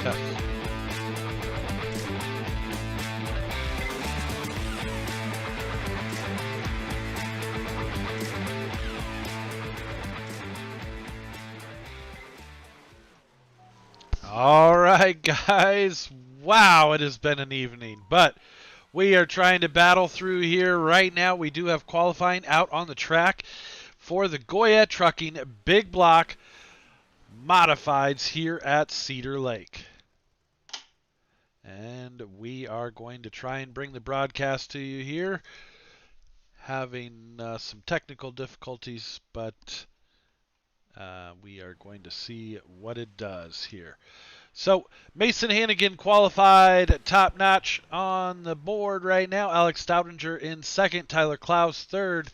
Test. All right, guys. Wow, it has been an evening, but we are trying to battle through here right now. We do have qualifying out on the track for the Goyet Trucking Big Block Modifieds here at Cedar Lake. And we are going to try and bring the broadcast to you here. Having some technical difficulties, but we are going to see what it does here. So Mason Hannigan qualified top notch on the board right now. Alex Stoudinger in second. Tyler Klaus third.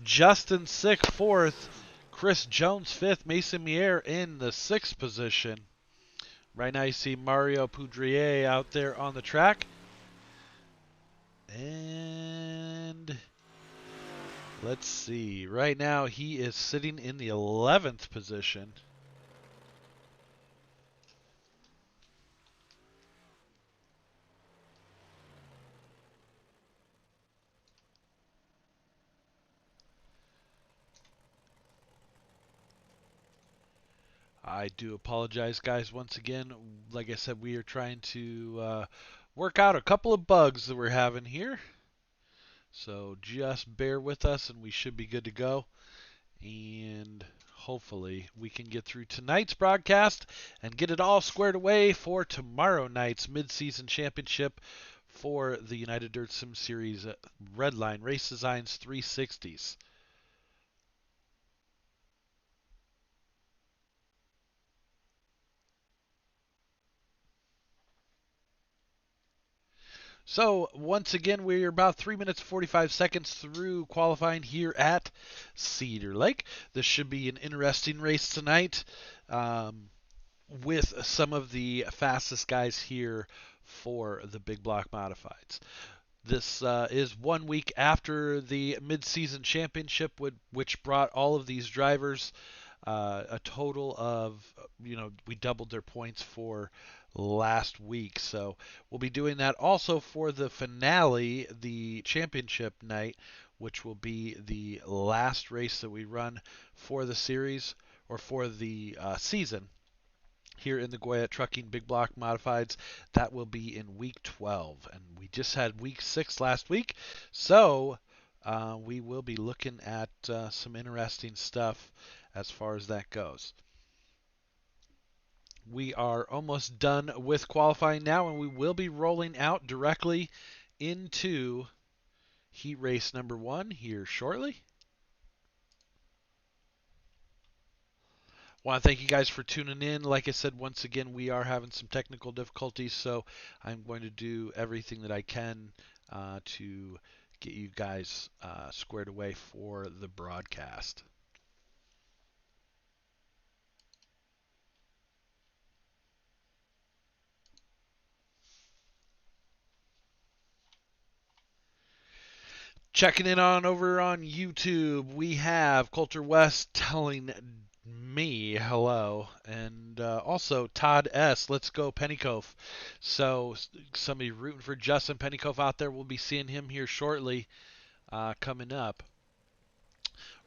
Justin Sick fourth. Chris Jones fifth. Mason Mier in the sixth position. Right now you see Mario Poudrier out there on the track. And let's see. Right now he is sitting in the 11th position. I do apologize, guys. Once again, like I said, we are trying to work out a couple of bugs that we're having here. So just bear with us and we should be good to go. And hopefully we can get through tonight's broadcast and get it all squared away for tomorrow night's mid-season championship for the United Dirt Sim Series Redline Race Designs 360s. So, once again, we're about 3 minutes 45 seconds through qualifying here at Cedar Lake. This should be an interesting race tonight with some of the fastest guys here for the Big Block Modifieds. This is 1 week after the mid-season championship, which brought all of these drivers a total of, we doubled their points for last week. So we'll be doing that also for the finale, the championship night, which will be the last race that we run for the series or for the season here in the Goyet Trucking Big Block Modifieds. That will be in week 12. And we just had week 6 last week. So we will be looking at some interesting stuff as far as that goes. We are almost done with qualifying now, and we will be rolling out directly into heat race number 1 here shortly. Want to thank you guys for tuning in. Like I said, once again, we are having some technical difficulties, so I'm going to do everything that I can to get you guys squared away for the broadcast. Checking in on over on YouTube, we have Coulter West telling me hello, and also Todd S. Let's go Pennycove. So somebody rooting for Justin Pennycove out there. We'll be seeing him here shortly coming up.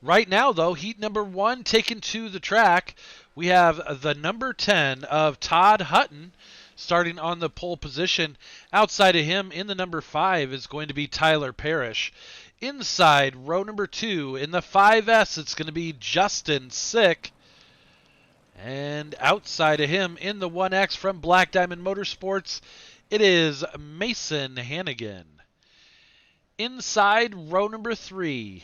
Right now, though, heat number 1 taken to the track. We have the number 10 of Todd Hutton starting on the pole position. Outside of him in the number 5 is going to be Tyler Parrish. Inside row number 2 in the 5S, it's going to be Justin Sick. And outside of him in the 1X from Black Diamond Motorsports, it is Mason Hannigan. Inside row number 3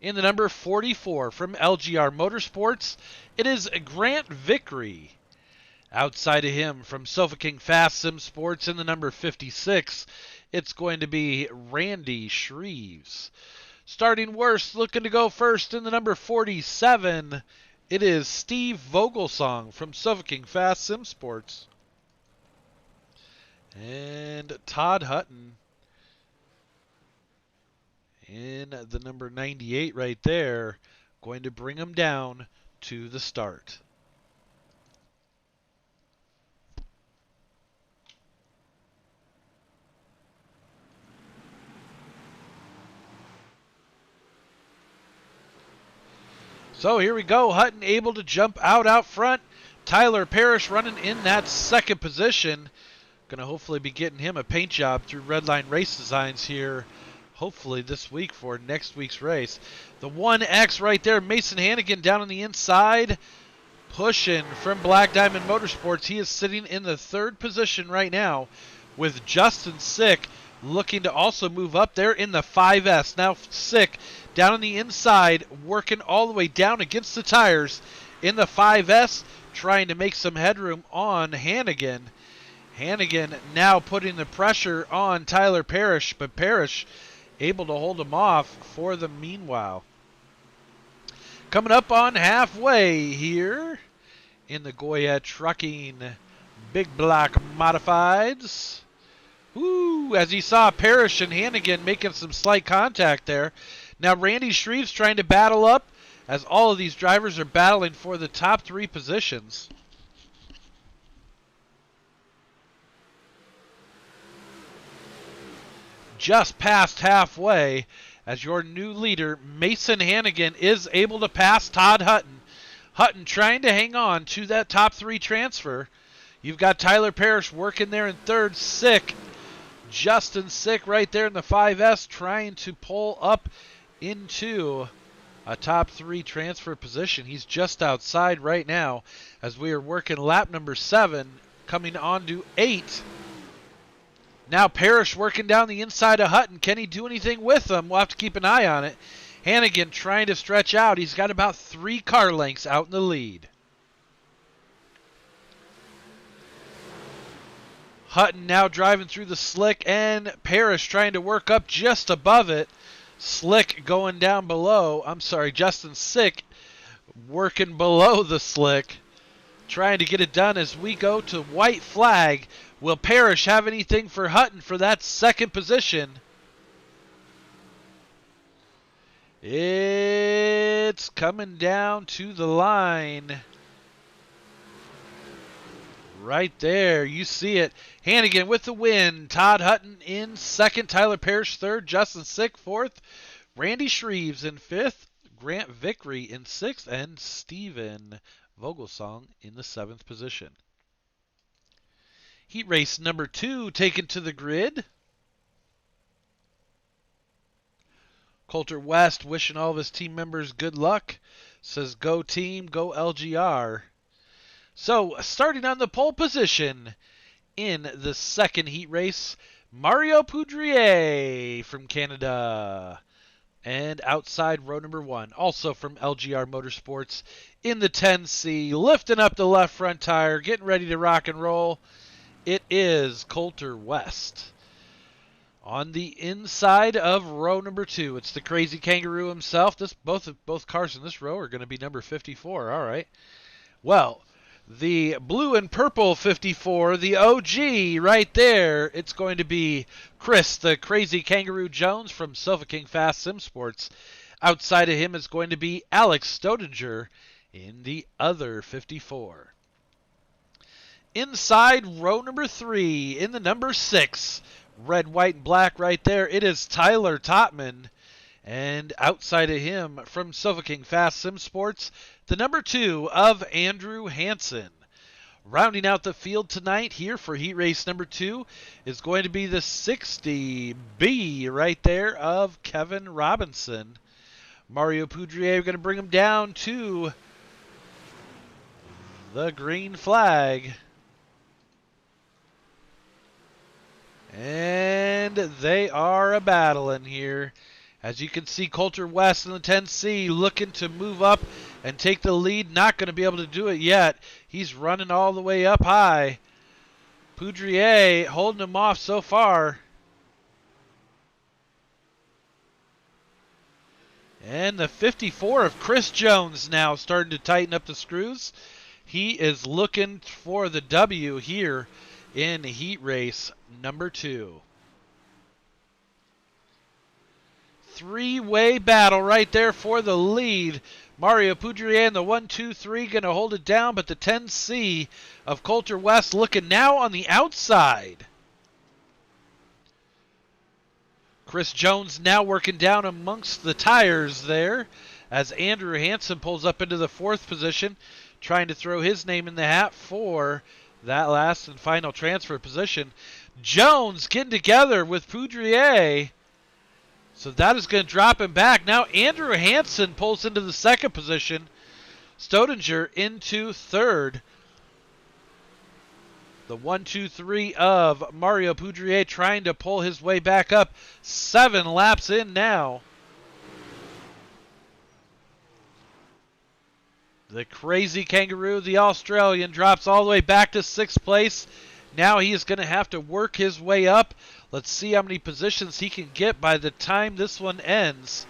in the number 44 from LGR Motorsports, it is Grant Vickery. Outside of him from Sofa King Fast Sim Sports in the number 56, it's going to be Randy Shreves. Starting worst, looking to go first in the number 47, it is Steve Vogelsong from Sofa King Fast Sim Sports. And Todd Hutton in the number 98 right there, going to bring him down to the start. So here we go. Hutton able to jump out front. Tyler Parrish running in that second position. Going to hopefully be getting him a paint job through Redline Race Designs here, hopefully this week for next week's race. The 1X right there, Mason Hannigan down on the inside, pushing from Black Diamond Motorsports. He is sitting in the third position right now with Justin Sick looking to also move up there in the 5S. Now Sick down on the inside, working all the way down against the tires in the 5S, trying to make some headroom on Hannigan. Hannigan now putting the pressure on Tyler Parrish, but Parrish able to hold him off for the meanwhile. Coming up on halfway here in the Goyet Trucking Big Block Modifieds. Woo, as you saw Parrish and Hannigan making some slight contact there. Now Randy Shreve's trying to battle up as all of these drivers are battling for the top 3 positions. Just past halfway as your new leader, Mason Hannigan, is able to pass Todd Hutton. Hutton trying to hang on to that top 3 transfer. You've got Tyler Parrish working there in third. Sick, Justin Sick right there in the 5S trying to pull up into a top 3 transfer position. He's just outside right now as we are working lap number 7, coming on to 8. Now Parrish working down the inside of Hutton. Can he do anything with them? We'll have to keep an eye on it. Hannigan trying to stretch out. He's got about 3 car lengths out in the lead. Hutton now driving through the slick, and Parrish trying to work up just above it. Slick going down below. I'm sorry, Justin Sick working below the slick, trying to get it done as we go to white flag. Will Parrish have anything for Hutton for that second position? It's coming down to the line. Right there, you see it. Hannigan with the win. Todd Hutton in second. Tyler Parrish third. Justin Sick fourth. Randy Shreves in fifth. Grant Vickery in sixth. And Steven Vogelsong in the 7th position. Heat race number 2 taken to the grid. Coulter West wishing all of his team members good luck. Says go team, go LGR. So starting on the pole position in the second heat race, Mario Poudrier from Canada. And outside row number 1, also from LGR Motorsports in the 10C, lifting up the left front tire, getting ready to rock and roll. It is Coulter West. On the inside of row number 2, it's the crazy kangaroo himself. Both cars in this row are going to be number 54. All right. Well, the blue and purple 54, the OG right there, it's going to be Chris, the crazy kangaroo Jones from Silva King Fast Sim Sports. Outside of him is going to be Alex Stodinger in the other 54. Inside row number 3, in the number 6, red, white, and black right there, it is Tyler Totman. And outside of him, from Silva King Fast Sim Sports, the number 2 of Andrew Hansen. Rounding out the field tonight here for heat race number 2 is going to be the 60B right there of Kevin Robinson. Mario Poudrier going to bring him down to the green flag. And they are a battling here. As you can see, Coulter West in the 10C looking to move up and take the lead. Not going to be able to do it yet. He's running all the way up high. Poudrier holding him off so far. And the 54 of Chris Jones now starting to tighten up the screws. He is looking for the W here in heat race number 2. Three-way battle right there for the lead. Mario Poudrier in the 1, 2, 3 going to hold it down, but the 10C of Coulter West looking now on the outside. Chris Jones now working down amongst the tires there as Andrew Hansen pulls up into the 4th position, trying to throw his name in the hat for that last and final transfer position. Jones getting together with Poudrier. So that is going to drop him back. Now Andrew Hansen pulls into the 2nd position. Stodinger into 3rd. The 1-2-3 of Mario Poudrier trying to pull his way back up. 7 laps in now. The crazy kangaroo, the Australian, drops all the way back to 6th place. Now he is going to have to work his way up. Let's see how many positions he can get by the time this one ends.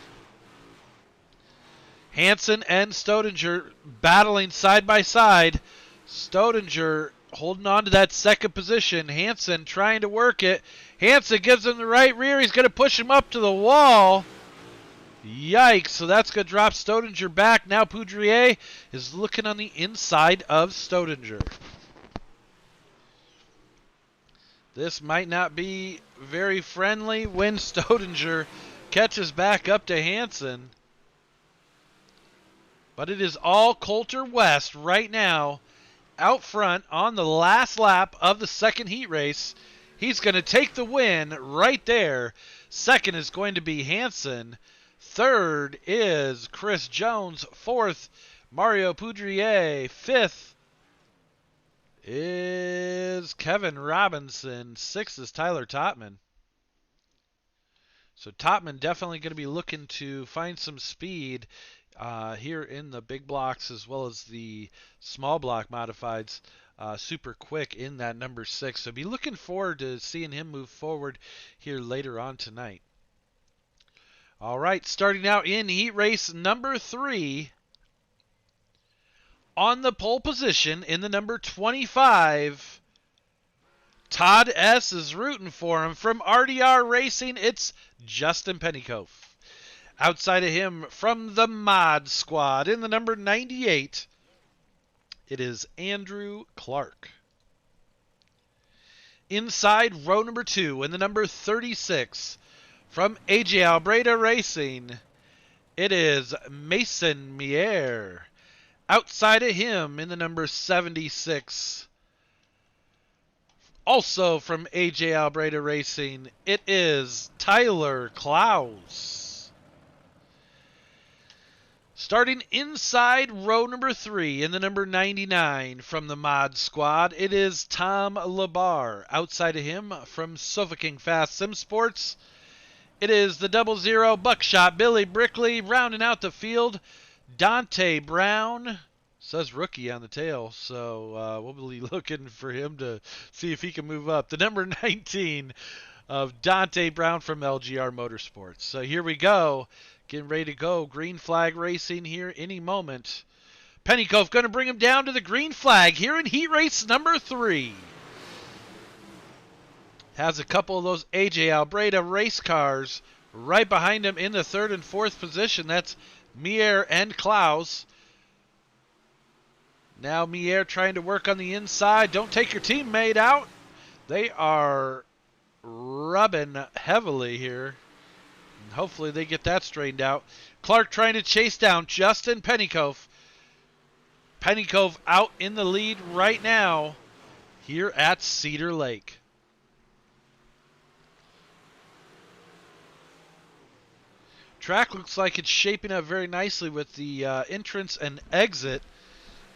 Hansen and Stodinger battling side by side. Stodinger holding on to that 2nd position. Hansen trying to work it. Hansen gives him the right rear. He's going to push him up to the wall. Yikes. So that's going to drop Stodinger back. Now Poudrier is looking on the inside of Stodinger. This might not be very friendly when Stodinger catches back up to Hansen. But it is all Coulter West right now out front on the last lap of the 2nd heat race. He's going to take the win right there. 2nd is going to be Hansen. 3rd is Chris Jones. 4th, Mario Poudrier. 5th is Kevin Robinson. 6th is Tyler Totman. So Totman definitely going to be looking to find some speed here in the big blocks as well as the small block modifieds super quick in that number 6. So be looking forward to seeing him move forward here later on tonight. All right, starting out in heat race number 3. On the pole position in the number 25, Todd S. is rooting for him. From RDR Racing, it's Justin Pennycoff. Outside of him, from the Mod Squad, in the number 98, it is Andrew Clark. Inside row number 2, in the number 36, from AJ Albreda Racing, it is Mason Mier. Outside of him, in the number 76, also from AJ Albreda Racing, it is Tyler Klaus. Starting inside row number 3 in the number 99 from the Mod Squad, it is Tom Labar. Outside of him from Sofa King Fast Sim Sports, it is the 00 Buckshot Billy Brickley. Rounding out the field, Dante Brown. Says rookie on the tail, so we'll be looking for him to see if he can move up. The number 19 of Dante Brown from LGR Motorsports. So here we go. Getting ready to go. Green flag racing here any moment. Pennycoff going to bring him down to the green flag here in heat race number 3. Has a couple of those AJ Albreda race cars right behind him in the 3rd and 4th position. That's Mier and Klaus. Now Mier trying to work on the inside. Don't take your teammate out. They are rubbing heavily here. And hopefully they get that straightened out. Clark trying to chase down Justin Pennycoff. Pennycoff out in the lead right now here at Cedar Lake. Track looks like it's shaping up very nicely with the entrance and exit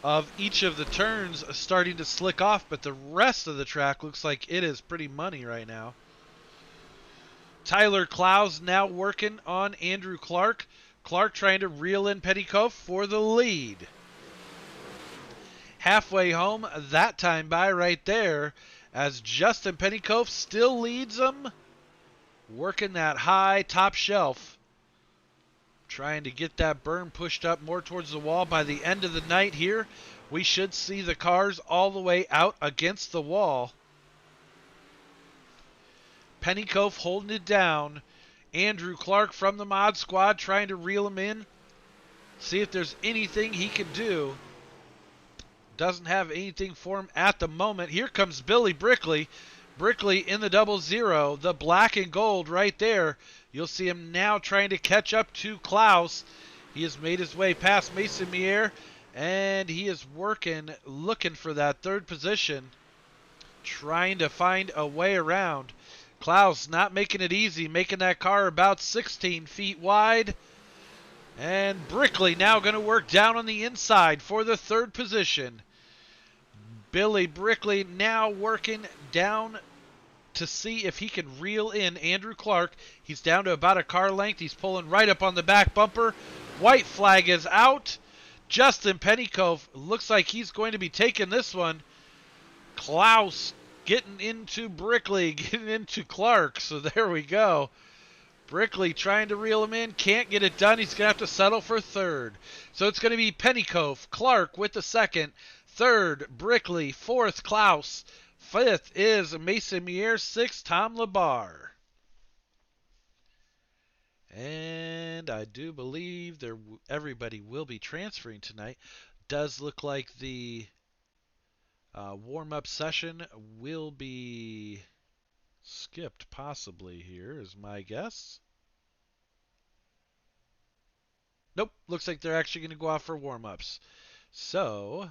of each of the turns starting to slick off, but the rest of the track looks like it is pretty money right now. Tyler Klaus now working on Andrew Clark. Clark trying to reel in Pennycoff for the lead. Halfway home that time by right there as Justin Pennycoff still leads them. Working that high top shelf. Trying to get that berm pushed up more towards the wall. By the end of the night here, we should see the cars all the way out against the wall. Pennycoff holding it down. Andrew Clark from the Mod Squad trying to reel him in. See if there's anything he can do. Doesn't have anything for him at the moment. Here comes Billy Brickley. Brickley in the 00, the black and gold right there. You'll see him now trying to catch up to Klaus. He has made his way past Mason Mier, and he is looking for that third position, trying to find a way around. Klaus not making it easy, making that car about 16 feet wide. And Brickley now going to work down on the inside for the third position. Billy Brickley now working down to see if he can reel in Andrew Clark. He's down to about a car length. He's pulling right up on the back bumper. White flag is out. Justin Pennycove looks like he's going to be taking this one. Klaus getting into Brickley, getting into Clark. So there we go. Brickley trying to reel him in. Can't get it done. He's going to have to settle for third. So it's going to be Pennycove, Clark with the second. Third, Brickley. Fourth, Klaus. Fifth is Mason Mier. Sixth, Tom Labar. And I do believe everybody will be transferring tonight. Does look like the warm-up session will be skipped possibly here, is my guess. Nope, looks like they're actually going to go out for warm-ups. So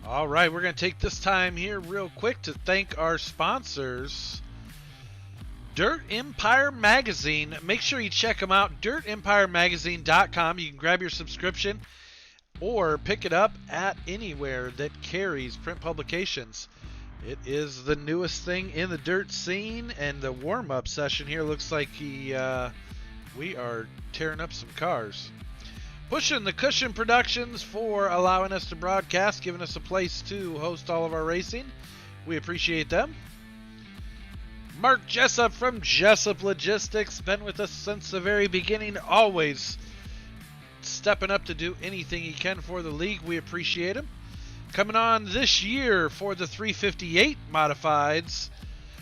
all right, we're going to take this time here real quick to thank our sponsors. Dirt Empire Magazine. Make sure you check them out. DirtEmpireMagazine.com. You can grab your subscription or pick it up at anywhere that carries print publications. It is the newest thing in the dirt scene, and the warm-up session here looks like we are tearing up some cars. Pushing the Cushion Productions for allowing us to broadcast, giving us a place to host all of our racing. We appreciate them. Mark Jessup from Jessup Logistics, been with us since the very beginning, always stepping up to do anything he can for the league. We appreciate him. Coming on this year for the 358 Modifieds,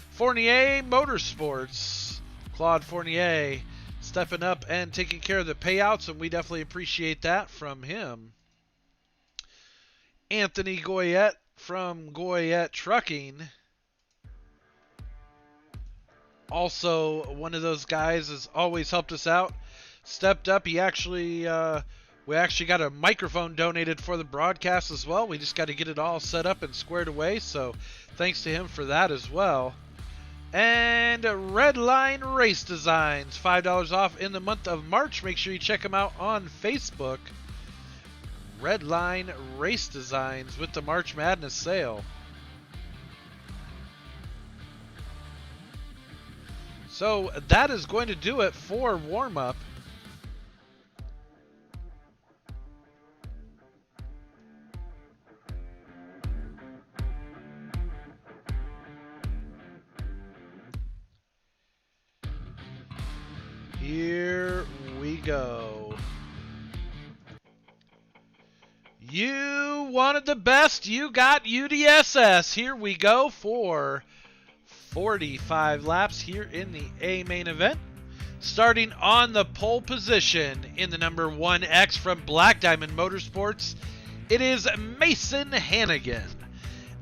Fournier Motorsports. Claude Fournier stepping up and taking care of the payouts, and we definitely appreciate that from him. Anthony Goyet from Goyet Trucking. Also, one of those guys has always helped us out. Stepped up. We actually got a microphone donated for the broadcast as well. We just got to get it all set up and squared away. So thanks to him for that as well. And Redline Race Designs, $5 off in the month of March. Make sure you check them out on Facebook. Redline Race Designs with the March Madness sale. So that is going to do it for warm-up. Here we go. You wanted the best, you got UDSS. Here we go for 45 laps here in the A main event. Starting on the pole position in the number 1X from Black Diamond Motorsports, it is Mason Hannigan.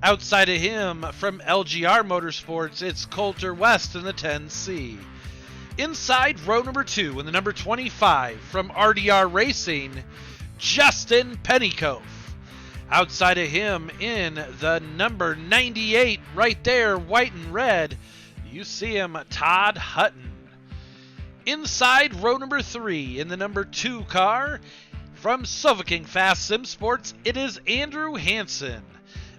Outside of him from LGR Motorsports, it's Coulter West in the 10C. Inside row number 2 in the number 25 from RDR Racing, Justin Pennycove. Outside of him in the number 98, right there, white and red, you see him, Todd Hutton. Inside row number 3 in the number 2 car from Soviking Fast Sim Sports, it is Andrew Hansen.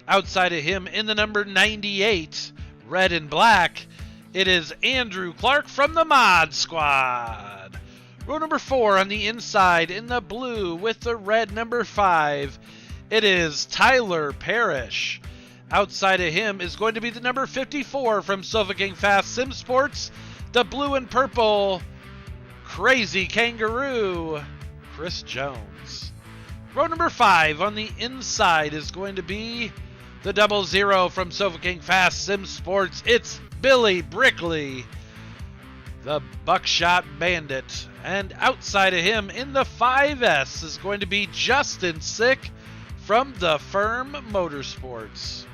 Outside of him in the number 98, red and black, it is Andrew Clark from the Mod Squad. Row number 4 on the inside in the blue with the red number 5. It is Tyler Parrish. Outside of him is going to be the number 54 from Sofa Fast Sim Sports, the blue and purple Crazy Kangaroo, Chris Jones. Row number 5 on the inside is going to be the 00 from Sofa Fast Sim Sports. It's Billy Brickley, the Buckshot Bandit. And outside of him in the 5S is going to be Justin Sick from the Firm Motorsports.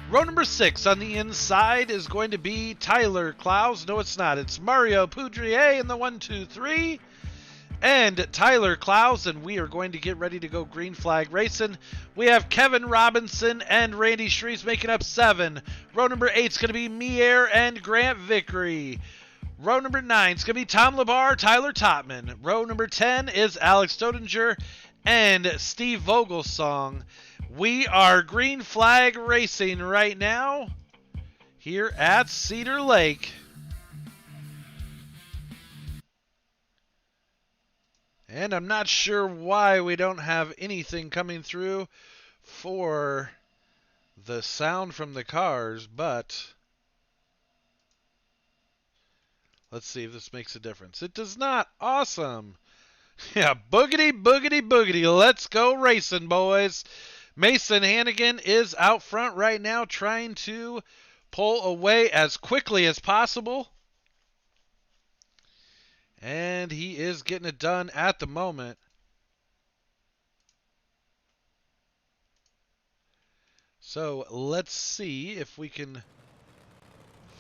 Row number 6 on the inside is going to be Tyler Klaus. No, it's not. It's Mario Poudrier in the 1-2-3. And Tyler Klaus, and we are going to get ready to go green flag racing. We have Kevin Robinson and Randy Shreves making up 7. Row number 8 is going to be Mier and Grant Vickery. Row number 9 is going to be Tom Labar, Tyler Topman. Row number 10 is Alex Stodinger and Steve Vogelsong. We are green flag racing right now here at Cedar Lake. And I'm not sure why we don't have anything coming through for the sound from the cars, but let's see if this makes a difference. It does not. Awesome. Yeah, boogity, boogity, boogity. Let's go racing, boys. Mason Hannigan is out front right now trying to pull away as quickly as possible. And he is getting it done at the moment. So let's see if we can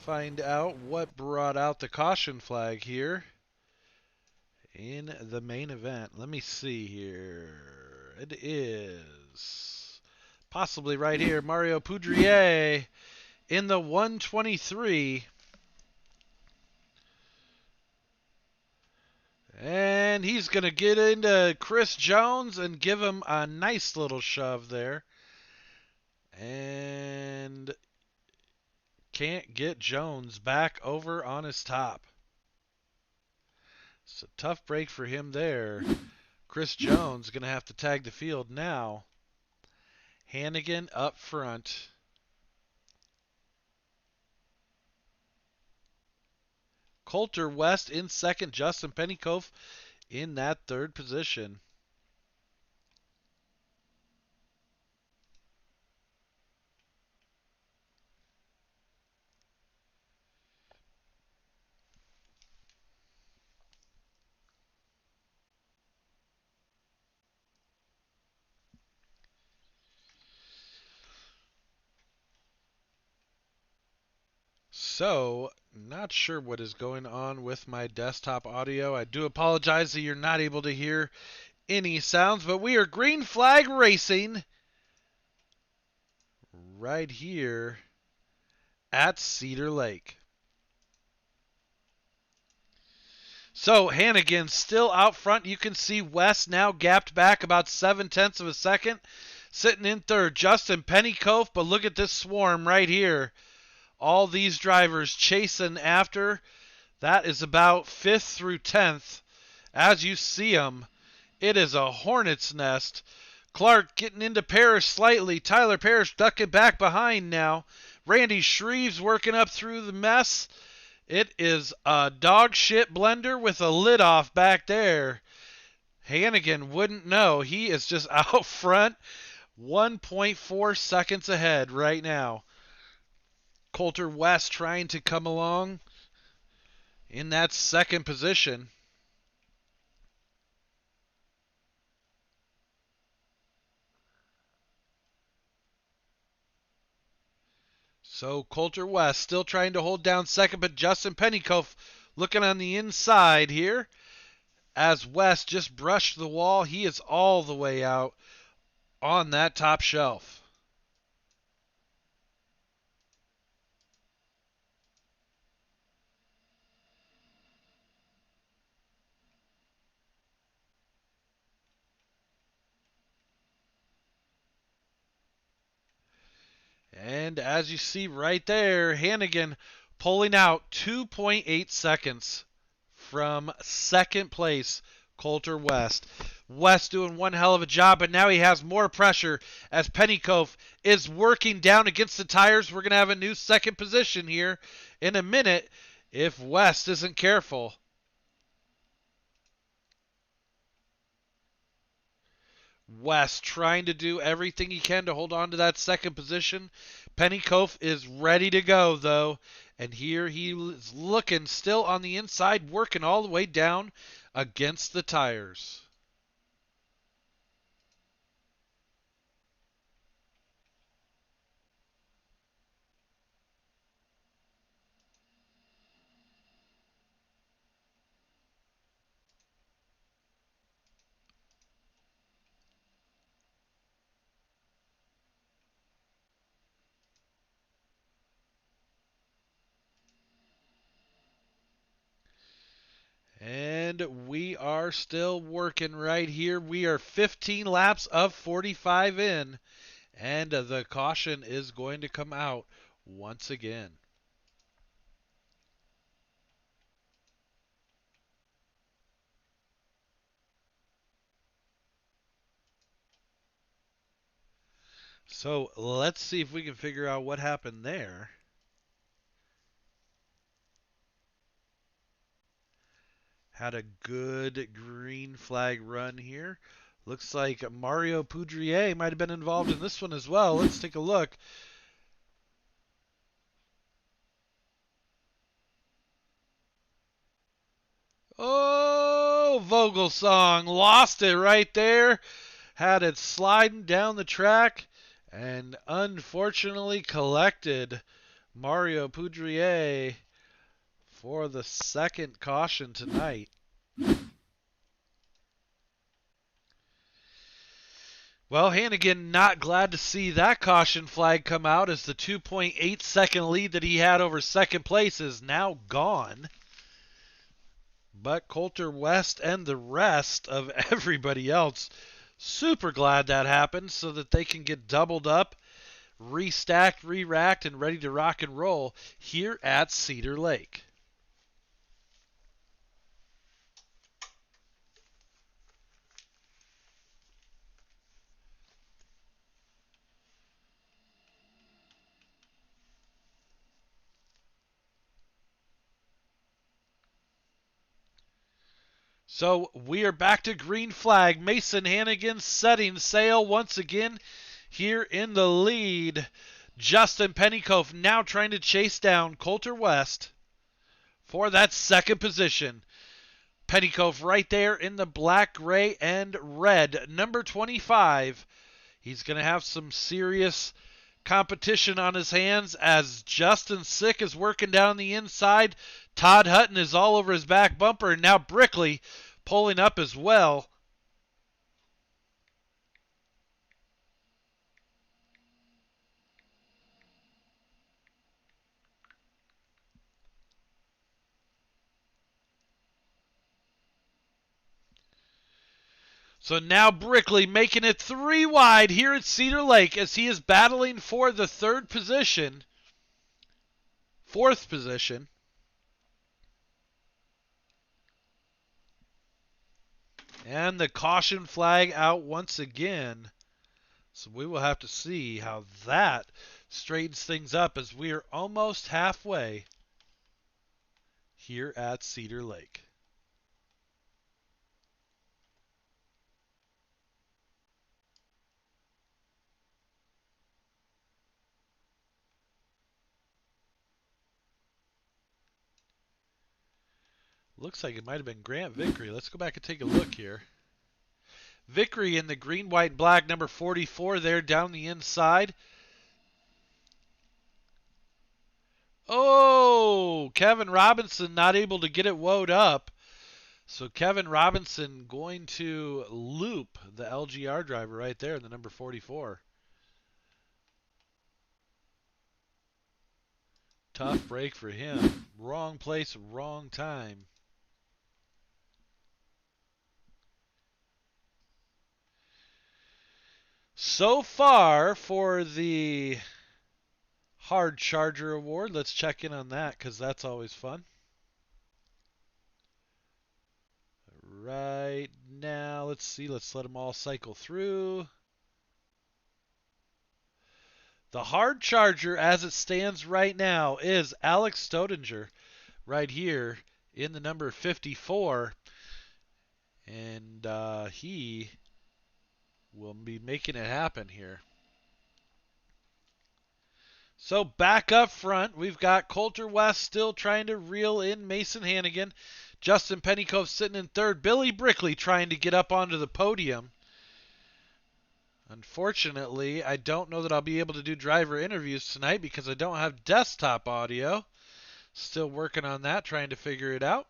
find out what brought out the caution flag here in the main event. Let me see here. It is possibly right here. Mario Poudrier in the 123. And he's going to get into Chris Jones and give him a nice little shove there. And can't get Jones back over on his top. It's a tough break for him there. Chris Jones going to have to tag the field now. Hannigan up front. Coulter West in second. Justin Pennycoff in that third position. So, not sure what is going on with my desktop audio. I do apologize that you're not able to hear any sounds, but we are green flag racing right here at Cedar Lake. So Hannigan still out front. You can see West now gapped back about 0.7 of a second. Sitting in third, Justin Pennycoff, but look at this swarm right here. All these drivers chasing after. That is about 5th through 10th. As you see them, it is a hornet's nest. Clark getting into Parrish slightly. Tyler Parrish ducking back behind now. Randy Shreves working up through the mess. It is a dog shit blender with a lid off back there. Hannigan wouldn't know. He is just out front. 1.4 seconds ahead right now. Coulter West trying to come along in that second position. So Coulter West still trying to hold down second, but Justin Pennycoff looking on the inside here. As West just brushed the wall, he is all the way out on that top shelf. And as you see right there, Hannigan pulling out 2.8 seconds from second place. Coulter West. West doing one hell of a job, but now he has more pressure as Pennycove is working down against the tires. We're going to have a new second position here in a minute if West isn't careful. West trying to do everything he can to hold on to that second position. Pennycove is ready to go, though. And here he is looking still on the inside, working all the way down against the tires. And we are still working right here. We are 15 laps of 45 in, and the caution is going to come out once again. So let's see if we can figure out what happened there. Had a good green flag run here. Looks like Mario Poudrier might have been involved in this one as well. Let's take a look. Oh, Vogelsong lost it right there. Had it sliding down the track and unfortunately collected Mario Poudrier for the second caution tonight. Well, Hannigan not glad to see that caution flag come out as the 2.8 second lead that he had over second place is now gone. But Coulter West and the rest of everybody else super glad that happened so that they can get doubled up, restacked, re-racked, and ready to rock and roll here at Cedar Lake. So we are back to green flag. Mason Hannigan setting sail once again here in the lead. Justin Pennycove now trying to chase down Coulter West for that second position. Pennycove right there in the black, gray, and red. Number 25. He's going to have some serious competition on his hands as Justin Sick is working down the inside. Todd Hutton is all over his back bumper, and now Brickley pulling up as well. So now Brickley making it 3 wide here at Cedar Lake as he is battling for the fourth position. And the caution flag out once again. So we will have to see how that straightens things up as we are almost halfway here at Cedar Lake. Looks like it might have been Grant Vickery. Let's go back and take a look here. Vickery in the green, white, black, number 44 there down the inside. Oh, Kevin Robinson not able to get it woed up. So Kevin Robinson going to loop the LGR driver right there in the number 44. Tough break for him. Wrong place, wrong time. So far for the Hard Charger Award, let's check in on that because that's always fun. Right let's see. Let's let them all cycle through. The hard charger, as it stands right now, is Alex Stodinger right here in the number 54. And he will be making it happen here. So back up front, we've got Coulter West still trying to reel in Mason Hannigan. Justin Pennycove sitting in third. Billy Brickley trying to get up onto the podium. Unfortunately, I don't know that I'll be able to do driver interviews tonight because I don't have desktop audio. Still working on that, trying to figure it out.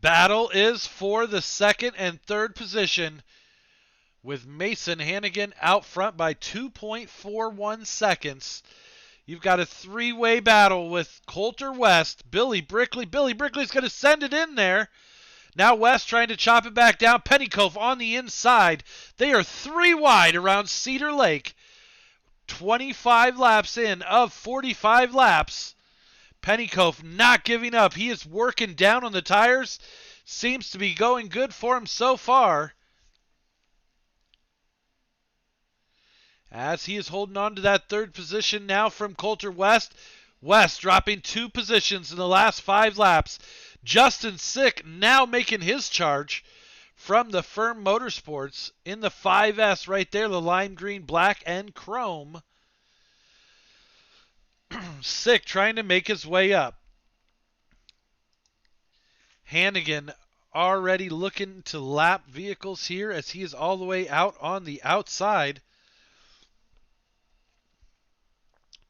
Battle is for the second and third position, with Mason Hannigan out front by 2.41 seconds. You've got a three-way battle with Coulter West, Billy Brickley. Billy Brickley's going to send it in there. Now West trying to chop it back down. Pennycove on the inside. They are three wide around Cedar Lake. 25 laps in of 45 laps. Pennycove not giving up. He is working down on the tires. Seems to be going good for him so far, as he is holding on to that third position now from Coulter West. West dropping 2 positions in the last 5 laps. Justin Sick now making his charge from the Firm Motorsports in the 5S right there, the lime green, black, and chrome. Sick trying to make his way up. Hannigan already looking to lap vehicles here as he is all the way out on the outside.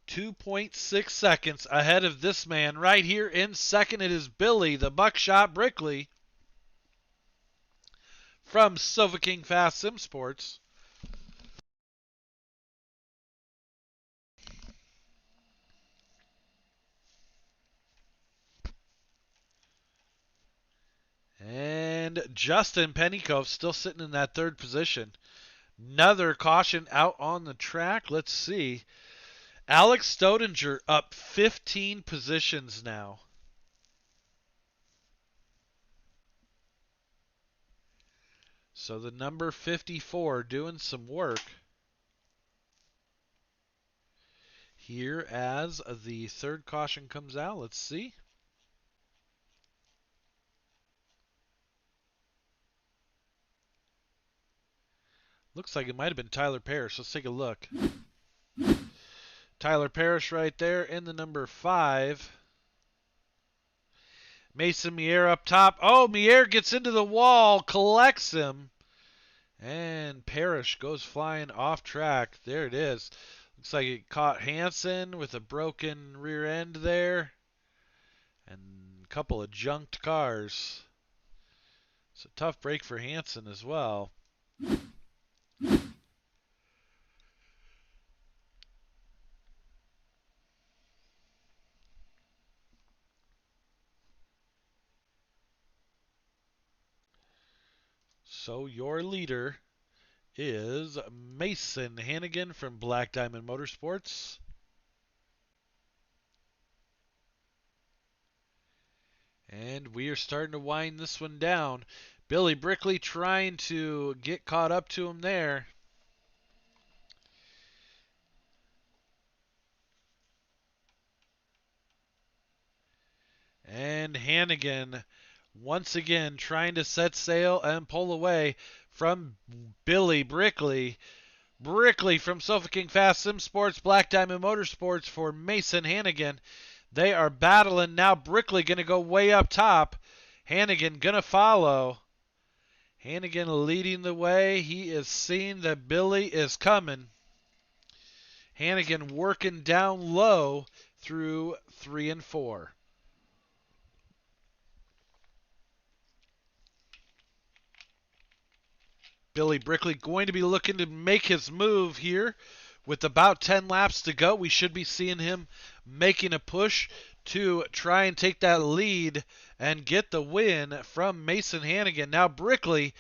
2.6 seconds ahead of this man right here in second. It is Billy, the Buckshot Brickley from Sofa King Fast Sim Sports. And Justin Pennycove still sitting in that third position. Another caution out on the track. Let's see. Alex Stodinger up 15 positions now. So the number 54 doing some work here as the third caution comes out. Let's see. Looks like it might have been Tyler Parrish. Let's take a look. Tyler Parrish right there in the number 5. Mason Mier up top. Oh, Mier gets into the wall, collects him. And Parrish goes flying off track. There it is. Looks like it caught Hansen with a broken rear end there. And a couple of junked cars. It's a tough break for Hansen as well. So your leader is Mason Hannigan from Black Diamond Motorsports. And we are starting to wind this one down. Billy Brickley trying to get caught up to him there. And Hannigan once again trying to set sail and pull away from Billy Brickley. Brickley from Sofa King Fast Sim Sports, Black Diamond Motorsports for Mason Hannigan. They are battling now. Brickley going to go way up top. Hannigan going to follow. Hannigan leading the way. He is seeing that Billy is coming. Hannigan working down low through 3 and 4. Billy Brickley going to be looking to make his move here With about 10 laps to go, we should be seeing him making a push to try and take that lead and get the win from Mason Hannigan. Now Brickley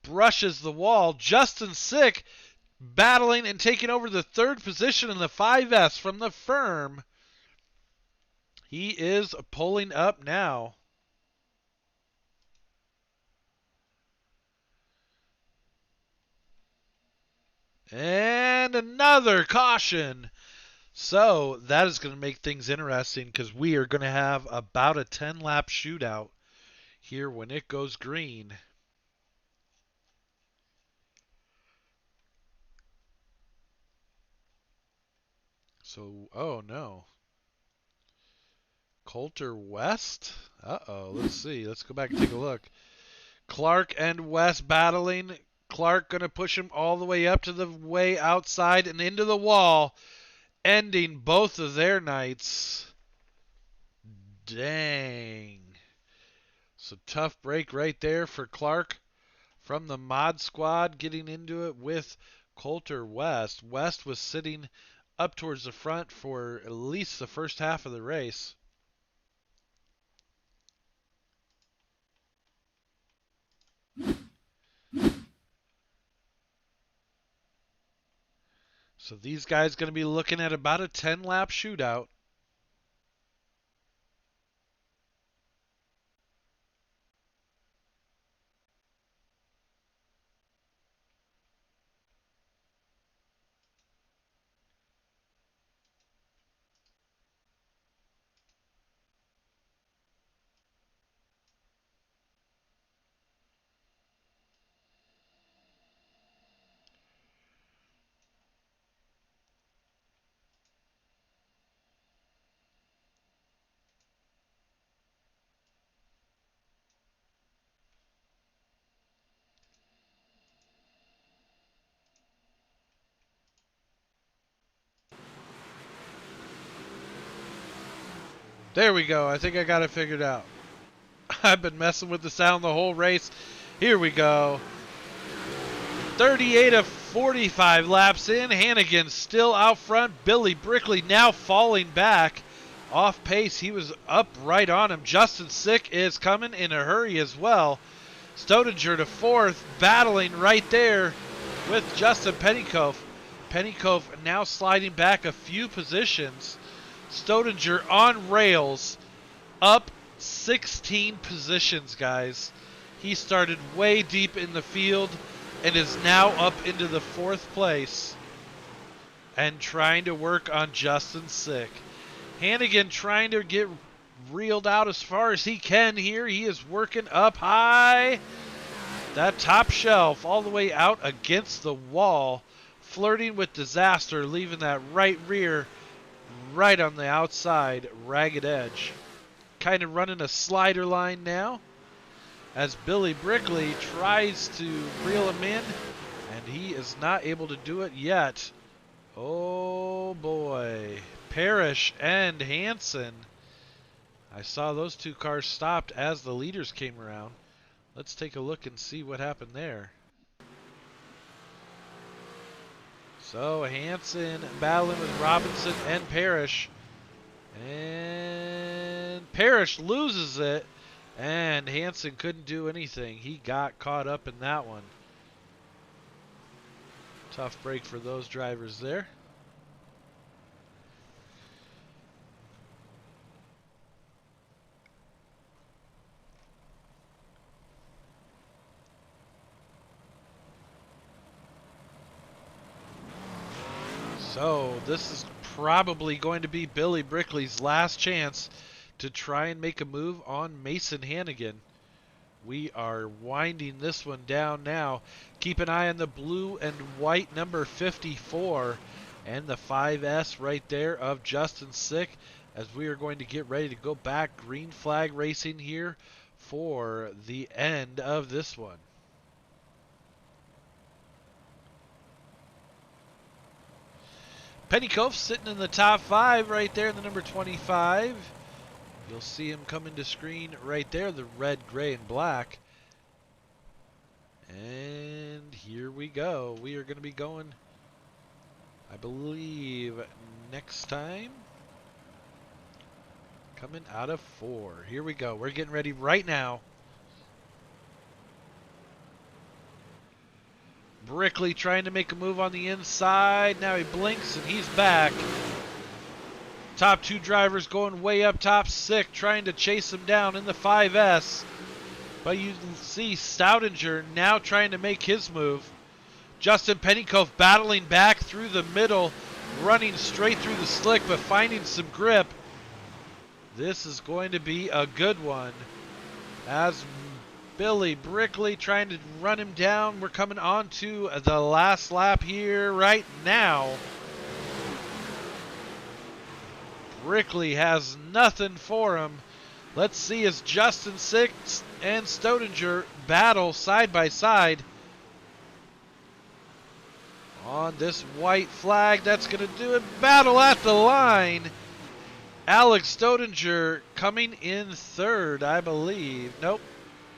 brushes the wall. Justin Sick battling and taking over the third position in the 5S from the firm. He is pulling up now. And another caution. So that is going to make things interesting because we are going to have about a 10-lap shootout here when it goes green. So, oh no. Coulter West? Uh-oh, let's see. Let's go back and take a look. Clark and West battling. Clark going to push him all the way up to the way outside and into the wall, ending both of their nights. Dang. So tough break right there for Clark from the Mod Squad, getting into it with Coulter West. West was sitting up towards the front for at least the first half of the race. So these guys going to be looking at about a 10-lap shootout. There we go. I think I got it figured out. I've been messing with the sound the whole race. Here we go. 38 of 45 laps in. Hannigan still out front. Billy Brickley now falling back. Off pace. He was up right on him. Justin Sick is coming in a hurry as well. Stodinger to fourth, battling right there with Justin Pennycoff. Pennycoff now sliding back a few positions. Stodinger on rails, up 16 positions, guys. He started way deep in the field and is now up into the fourth place and trying to work on Justin Sick. Hannigan trying to get reeled out as far as he can here. He is working up high. That top shelf all the way out against the wall, flirting with disaster, leaving that right rear right on the outside ragged edge. Kind of running a slider line now as Billy Brickley tries to reel him in, and he is not able to do it yet. Oh boy. Parrish and Hansen. I saw those two cars stopped as the leaders came around. Let's take a look and see what happened there. So Hansen battling with Robinson and Parrish. And Parrish loses it. And Hansen couldn't do anything. He got caught up in that one. Tough break for those drivers there. So this is probably going to be Billy Brickley's last chance to try and make a move on Mason Hannigan. We are winding this one down now. Keep an eye on the blue and white number 54 and the 5S right there of Justin Sick, as we are going to get ready to go back green flag racing here for the end of this one. Pennycoff sitting in the top 5 right there in the number 25. You'll see him coming to screen right there, the red, gray, and black. And here we go. We are going to be going I believe next time coming out of 4. Here we go. We're getting ready right now. Brickley trying to make a move on the inside. Now he blinks and he's back. Top 2 drivers going way up top 6, trying to chase him down in the 5S. But you can see Stoudinger now trying to make his move. Justin Pennycove battling back through the middle, running straight through the slick, but finding some grip. This is going to be a good one. As Billy Brickley trying to run him down. We're coming on to the last lap here right now. Brickley has nothing for him. Let's see as Justin Six and Stoudinger battle side by side. On this white flag, that's going to do it. Battle at the line. Alex Stoudinger coming in 3rd, I believe. Nope.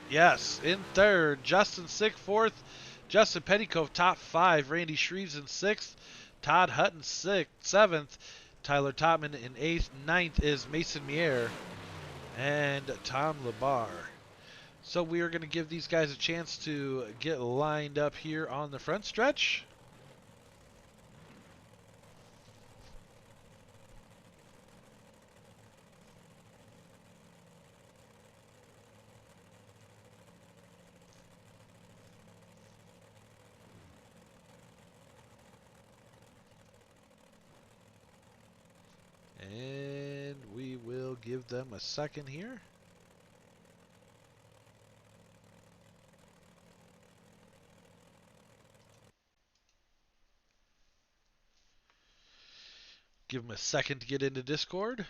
Yes, in 3rd. Justin Sick 4th. Justin Pettycove top 5. Randy Shreves in 6th. Todd Hutton 6th, 7th. Tyler Topman in 8th. 9th is Mason Mier and Tom Labar. So we are going to give these guys a chance to get lined up here on the front stretch. And we will give them a second here. Give them a second to get into Discord.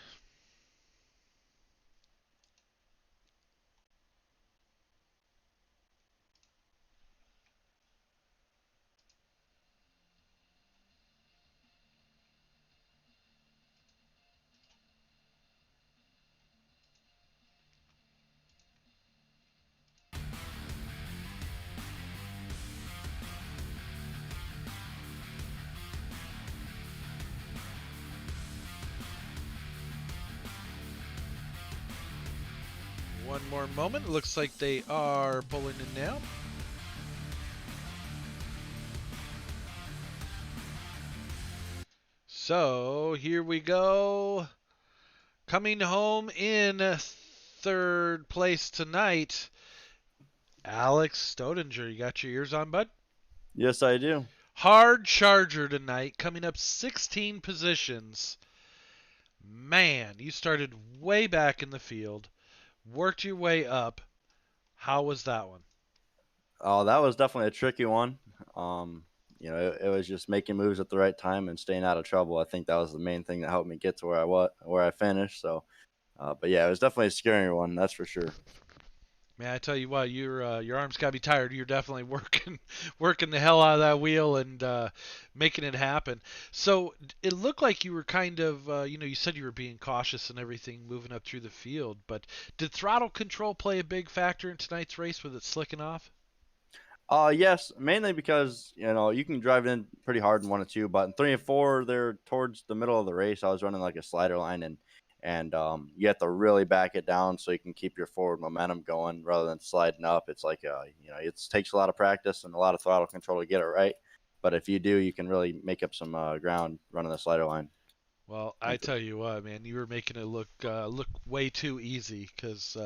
One more moment. Looks like they are pulling in now. So here we go. Coming home in 3rd place tonight, Alex Stoudinger. You got your ears on, bud? Yes, I do. Hard charger tonight, coming up 16 positions. Man, you started way back in the field, worked your way up. How was that one? Oh, that was definitely a tricky one. It was just making moves at the right time and staying out of trouble. I think that was the main thing that helped me get to where I finished. So, but yeah, it was definitely a scary one. That's for sure. Man, I tell you what, your arms got to be tired. You're definitely working working the hell out of that wheel and making it happen. So it looked like you were kind of, you said you were being cautious and everything moving up through the field. But did throttle control play a big factor in tonight's race with it slicking off? Yes, mainly because you can drive in pretty hard in 1 and 2, but in 3 and 4, they're towards the middle of the race. I was running like a slider line, and you have to really back it down so you can keep your forward momentum going rather than sliding up. It's like it takes a lot of practice and a lot of throttle control to get it right. But if you do, you can really make up some ground running the slider line. Well, I tell you what, man, you were making it look way too easy because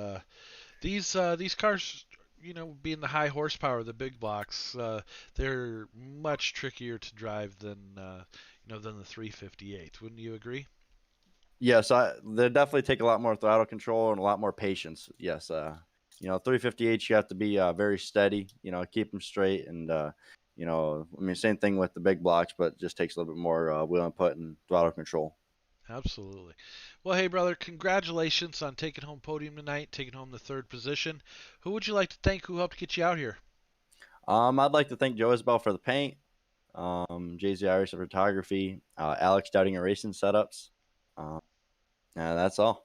these cars, being the high horsepower, the big blocks, they're much trickier to drive than the 358. Wouldn't you agree? Yes, they definitely take a lot more throttle control and a lot more patience. Yes, 358, you have to be very steady. Keep them straight, and I mean, same thing with the big blocks, but it just takes a little bit more wheel input and throttle control. Absolutely. Well, hey, brother, congratulations on taking home podium tonight, taking home the 3rd position. Who would you like to thank who helped get you out here? I'd like to thank Joe Isbell for the paint, JZ Irish for photography, Alex Dowding and Racing setups. That's all.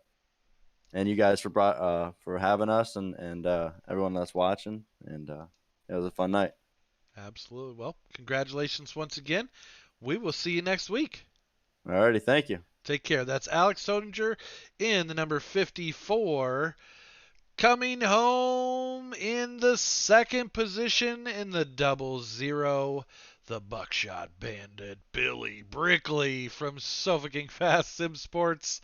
And you guys for having us and everyone that's watching. And it was a fun night. Absolutely. Well, congratulations once again. We will see you next week. Alrighty, thank you. Take care. That's Alex Todinger in the number 54. Coming home in the second position in the double zero, the Buckshot Bandit, Billy Brickley from Suffocating Fast Sim Sports.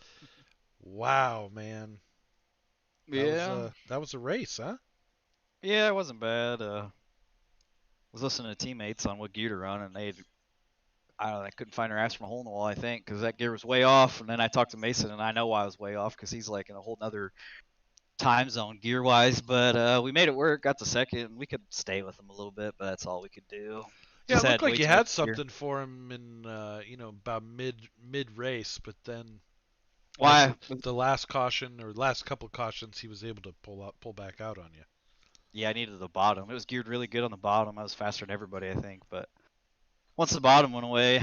Wow, man. Yeah, That was a race, huh? yeah, it wasn't bad. Was listening to teammates on what gear to run, and I don't know, they couldn't find their ass from a hole in the wall. I think because that gear was way off. And then I talked to Mason, and I know why I was way off because he's like in a whole nother time zone gear wise. But we made it work. Got the second. We could stay with him a little bit, but that's all we could do. Yeah, Just it looked had way like you too much had gear. something for him in about mid race, but then at Why? the last caution or last couple cautions, he was able to pull back out on you. Yeah, I needed the bottom. It was geared really good on the bottom. I was faster than everybody, I think. But once the bottom went away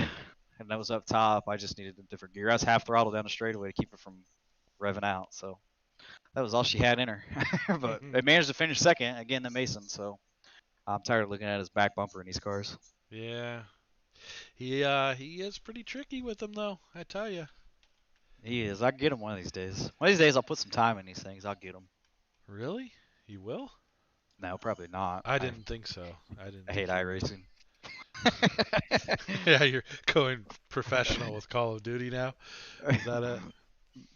and that was up top, I just needed a different gear. I was half throttle down the straightaway to keep it from revving out. So that was all she had in her. But I managed to finish second again to Mason. So I'm tired of looking at his back bumper in these cars. Yeah, he is pretty tricky with them though. I tell you. He is. I'll get him one of these days. One of these days, I'll put some time in these things. I'll get him. Really? You will? No, probably not. I didn't think so. I didn't I hate think you would. iRacing. Yeah, you're going professional with Call of Duty now. Is that it?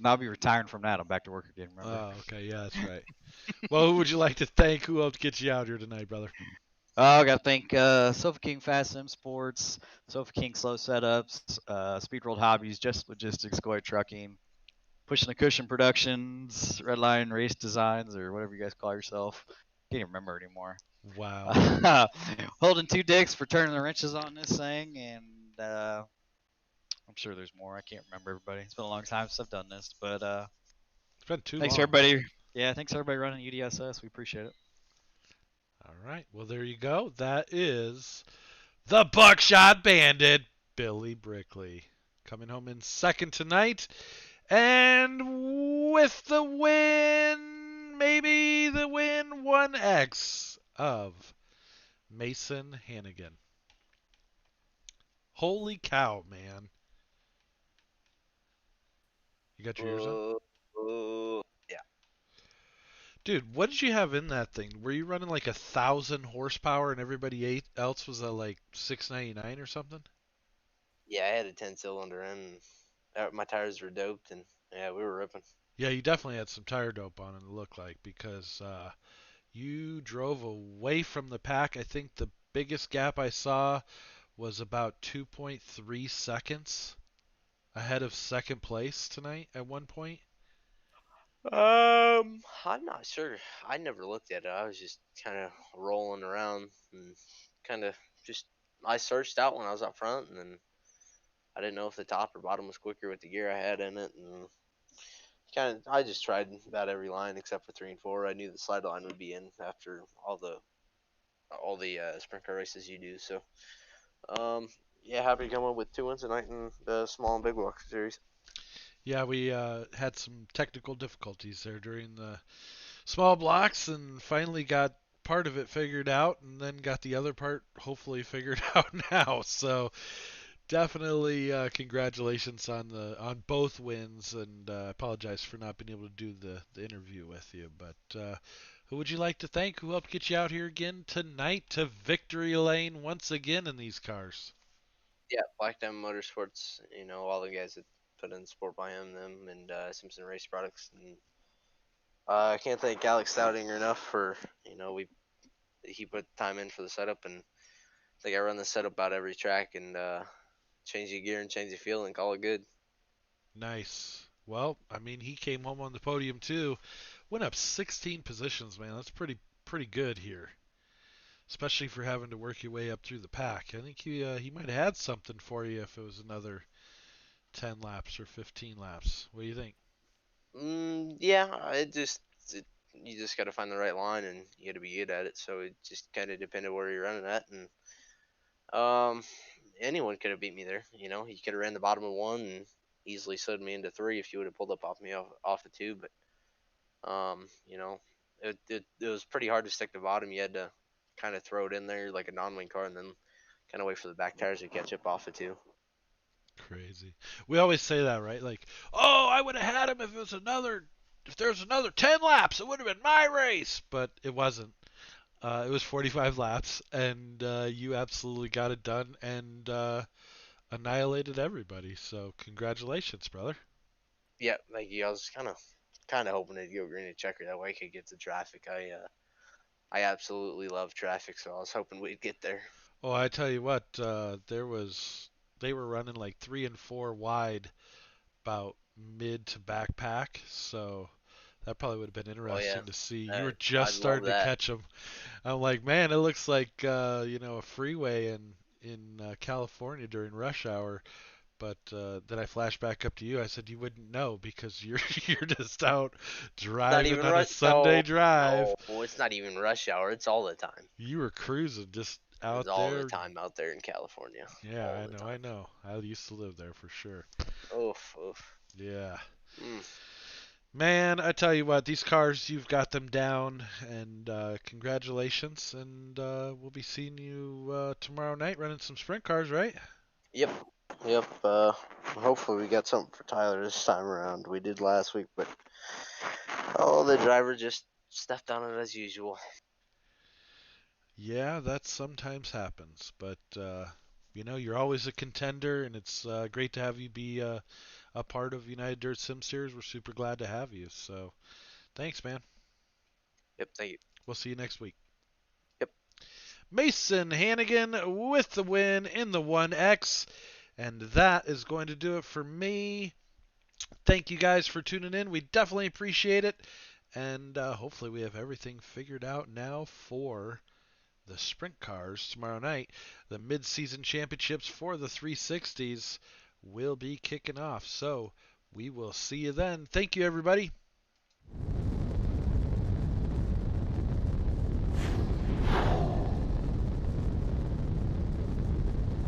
I'll be retiring from that. I'm back to work again. Remember? Oh, okay. Yeah, that's right. Well, who would you like to thank? Who helped get you out here tonight, brother? Oh, I got to thank Sofa King Fast Sim Sports, Sofa King Slow Setups, Speed World Hobbies, Just Logistics, Goyet Trucking, Pushing the Cushion Productions, Red Line Race Designs, or whatever you guys call yourself. Can't even remember anymore. Wow. Holding two dicks for turning the wrenches on this thing, and I'm sure there's more. I can't remember everybody. It's been a long time since I've done this, but It's been too thanks long. everybody. Yeah, thanks everybody running UDSS. We appreciate it. All right. Well, there you go. That is the Buckshot Bandit, Billy Brickley, coming home in second tonight. And with the win, maybe the win 1x of Mason Hannigan. Holy cow, man. You got your ears on? Yeah. Dude, what did you have in that thing? Were you running like 1,000 horsepower and everybody else was at like 699 or something? Yeah, I had a 10-cylinder and my tires were doped, and yeah, we were ripping. Yeah, you definitely had some tire dope on it, it looked like, because you drove away from the pack. I think the biggest gap I saw was about 2.3 seconds ahead of second place tonight at one point. I'm not sure. I never looked at it. I was just kind of rolling around and kind of just. I searched out when I was up front, and then I didn't know if the top or bottom was quicker with the gear I had in it, and kind of. I just tried about every line except for 3 and 4. I knew the slide line would be in after all the sprint car races you do. So, um, yeah, happy to come up with 2 wins tonight in the small and big block series. Yeah, we had some technical difficulties there during the small blocks and finally got part of it figured out and then got the other part hopefully figured out now. So definitely congratulations on both wins, and I apologize for not being able to do the interview with you. But who would you like to thank? Who helped get you out here again tonight to victory lane once again in these cars? Yeah, Black Diamond Motorsports. All the guys that put in support behind them, and Simpson Race Products. And I can't thank Alex Stoudinger enough for we he put time in for the setup, and I think I run the setup about every track and change the gear and change the feel and call it good. Nice. Well, I mean, he came home on the podium too. Went up 16 positions, man. That's pretty good here, especially for having to work your way up through the pack. I think he might have had something for you if it was another 10 laps or 15 laps. What do you think? Yeah, you just got to find the right line and you got to be good at it. So it just kind of depended where you're running at, and um, anyone could have beat me there. He could have ran the bottom of one and easily slid me into three if you would have pulled up off me off the two. But it was pretty hard to stick the bottom. You had to kind of throw it in there like a non-wing car and then kind of wait for the back tires to catch up off the two. Crazy. We always say that, right? Like, oh, I would have had him if there was another 10 laps, it would have been my race. But it wasn't. It was 45 laps, and you absolutely got it done and annihilated everybody. So congratulations, brother. Yeah, thank you. I was kind of hoping it'd go green and checker that way I could get to traffic. I absolutely love traffic, so I was hoping we'd get there. Oh, I tell you what, they were running like 3 and 4 wide about mid to backpack, so that probably would have been Oh yeah, interesting to see. You were I'd just love starting to that. catch them. I'm like, man, it looks like a freeway in California during rush hour. But then I flashed back up to you. I said you wouldn't know because you're you're just out It's not driving even on a rush. Sunday No, drive. no, it's not even rush hour. It's all the time. You were cruising just It's out all the there. time out there in California. Yeah, All I the know, I time. know. I used to live there for sure. Oof, oof. Yeah. Mm. Man, I tell you what, these cars, you've got them down, and congratulations. And we'll be seeing you tomorrow night running some sprint cars, right? Yep, yep. Hopefully we got something for Tyler this time around. We did last week, but oh, the driver just stepped on it as usual. Yeah, that sometimes happens, but you're always a contender, and it's great to have you be a part of United Dirt Sim Series. We're super glad to have you. So thanks, man. Yep, thank you. We'll see you next week. Yep. Mason Hannigan with the win in the 1X. And that is going to do it for me. Thank you guys for tuning in. We definitely appreciate it. And hopefully we have everything figured out now for the sprint cars tomorrow night. The mid-season championships for the 360s will be kicking off. So we will see you then. Thank you, everybody.